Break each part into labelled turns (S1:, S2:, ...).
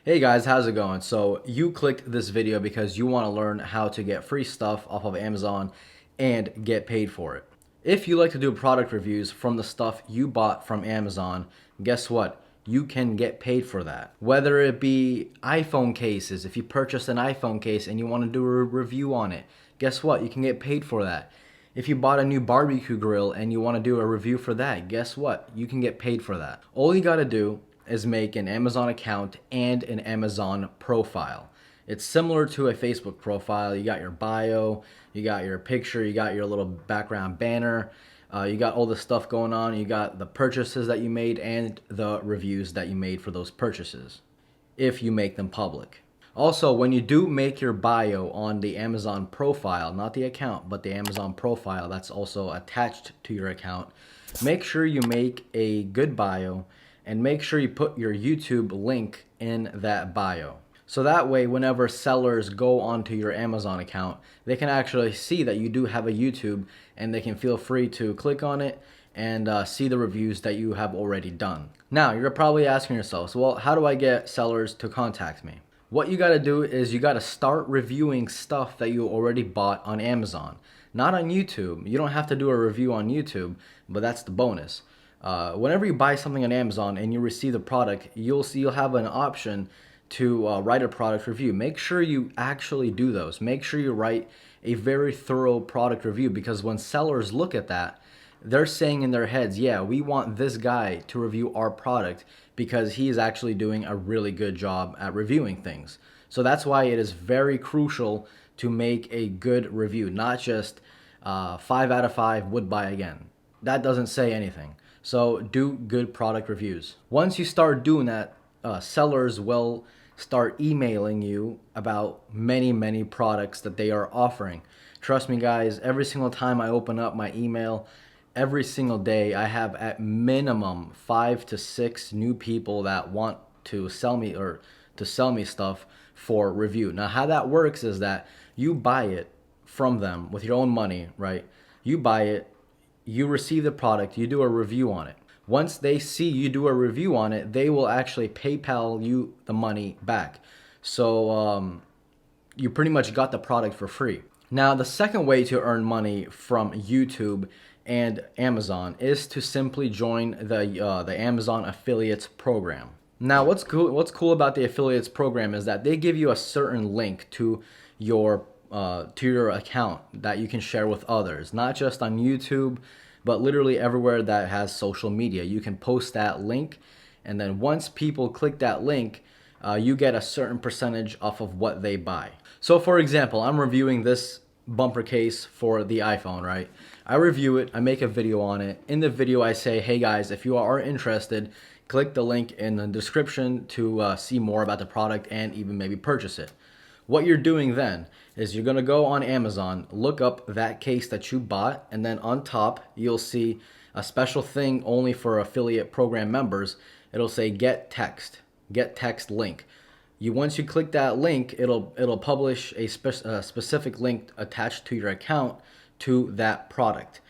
S1: Hey guys, how's it going? So you clicked this video because you want to learn how to get free stuff off of Amazon and get paid for it. If you like to do product reviews from the stuff you bought from Amazon, guess what? You can get paid for that. Whether it be iPhone cases, if you purchased an iPhone case and you want to do a review on it, guess what? You can get paid for that. If you bought a new barbecue grill and you want to do a review for that, guess what? You can get paid for that. All you got to do is make an Amazon account and an Amazon profile. It's similar to a Facebook profile. You got your bio, you got your picture, you got your little background banner, you got all the stuff going on, you got the purchases that you made and the reviews that you made for those purchases, if you make them public. Also, when you do make your bio on the Amazon profile, not the account, but the Amazon profile that's also attached to your account, make sure you make a good bio and make sure you put your YouTube link in that bio. So that way, whenever sellers go onto your Amazon account, they can actually see that you do have a YouTube and they can feel free to click on it and see the reviews that you have already done. Now, you're probably asking yourselves, well, how do I get sellers to contact me? What you gotta do is you gotta start reviewing stuff that you already bought on Amazon. Not on YouTube. You don't have to do a review on YouTube, but that's the bonus. Whenever you buy something on Amazon and you receive the product, you'll have an option to write a product review. Make sure you actually do those. Make sure you write a very thorough product review, because when sellers look at that, they're saying in their heads, yeah, we want this guy to review our product because he is actually doing a really good job at reviewing things. So that's why it is very crucial to make a good review, not just 5 out of 5 would buy again. That doesn't say anything. So do good product reviews. Once you start doing that, sellers will start emailing you about many products that they are offering. Trust me guys, every single time I open up my email, every single day I have at minimum 5 to 6 new people that want to sell me stuff for review. Now how that works is that you buy it from them with your own money, right? You buy it, you receive the product, you do a review on it. Once they see you do a review on it, they will actually PayPal you the money back. So you pretty much got the product for free. Now, the second way to earn money from YouTube and Amazon is to simply join the Amazon Affiliates program. Now, what's cool about the Affiliates program is that they give you a certain link to your account that you can share with others, not just on YouTube, but literally everywhere that has social media. You can post that link, and then once people click that link, you get a certain percentage off of what they buy. So for example, I'm reviewing this bumper case for the iPhone, right? I review it, I make a video on it. In the video I say, hey guys, if you are interested, click the link in the description to see more about the product and even maybe purchase it. What you're doing then is you're gonna go on Amazon, look up that case that you bought, and then on top you'll see a special thing only for affiliate program members. It'll say get text link. Once you click that link, it'll publish a specific link attached to your account to that product.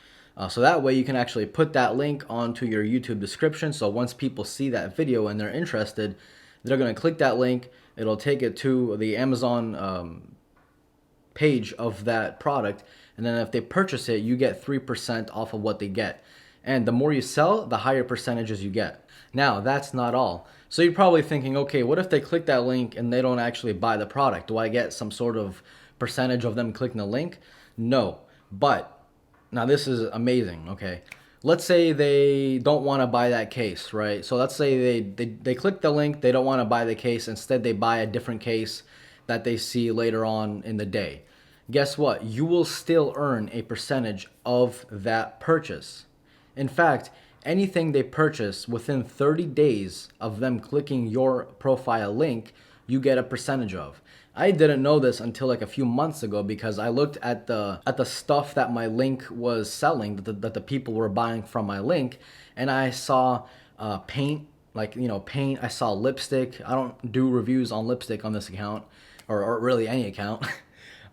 S1: So that way you can actually put that link onto your YouTube description. So once people see that video and they're interested, they're going to click that link. It'll take it to the Amazon page of that product. And then if they purchase it, you get 3% off of what they get. And the more you sell, the higher percentages you get. Now, that's not all. So you're probably thinking, okay, what if they click that link and they don't actually buy the product? Do I get some sort of percentage of them clicking the link? No. But now this is amazing, okay? Let's say they don't want to buy that case, right? So let's say they click the link, they don't want to buy the case. Instead, they buy a different case that they see later on in the day. Guess what? You will still earn a percentage of that purchase. In fact, anything they purchase within 30 days of them clicking your profile link, you get a percentage of. I didn't know this until like a few months ago, because I looked at the stuff that my link was selling, that the people were buying from my link, and I saw paint, paint. I saw lipstick. I don't do reviews on lipstick on this account, or really any account.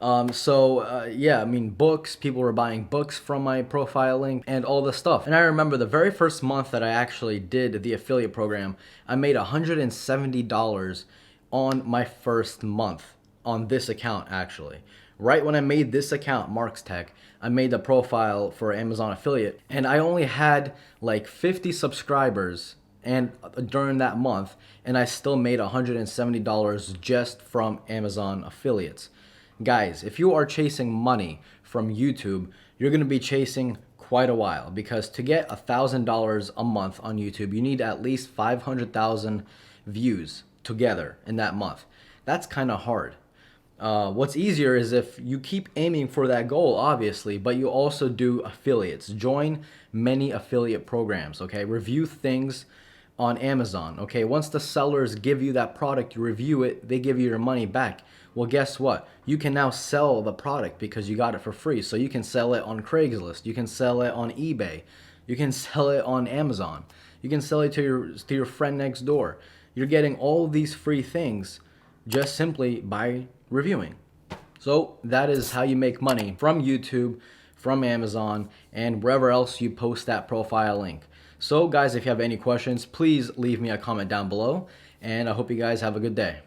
S1: Yeah, I mean, books, people were buying books from my profile link and all this stuff. And I remember the very first month that I actually did the affiliate program, I made $170 on my first month on this account actually. Right when I made this account, Marks Tech, I made a profile for Amazon affiliate and I only had like 50 subscribers and during that month, and I still made $170 just from Amazon affiliates. Guys, if you are chasing money from YouTube, you're going to be chasing quite a while because to get $1,000 a month on YouTube, you need at least 500,000 views together in that month. That's kind of hard. What's easier is if you keep aiming for that goal, obviously, but you also do affiliates. Join many affiliate programs, okay? Review things on Amazon, okay? Once the sellers give you that product, you review it, they give you your money back. Well, guess what? You can now sell the product because you got it for free. So you can sell it on Craigslist, you can sell it on eBay, you can sell it on Amazon, you can sell it to your friend next door. You're getting all these free things just simply by reviewing. So that is how you make money from YouTube, from Amazon, and wherever else you post that profile link. So guys, if you have any questions, please leave me a comment down below, and I hope you guys have a good day.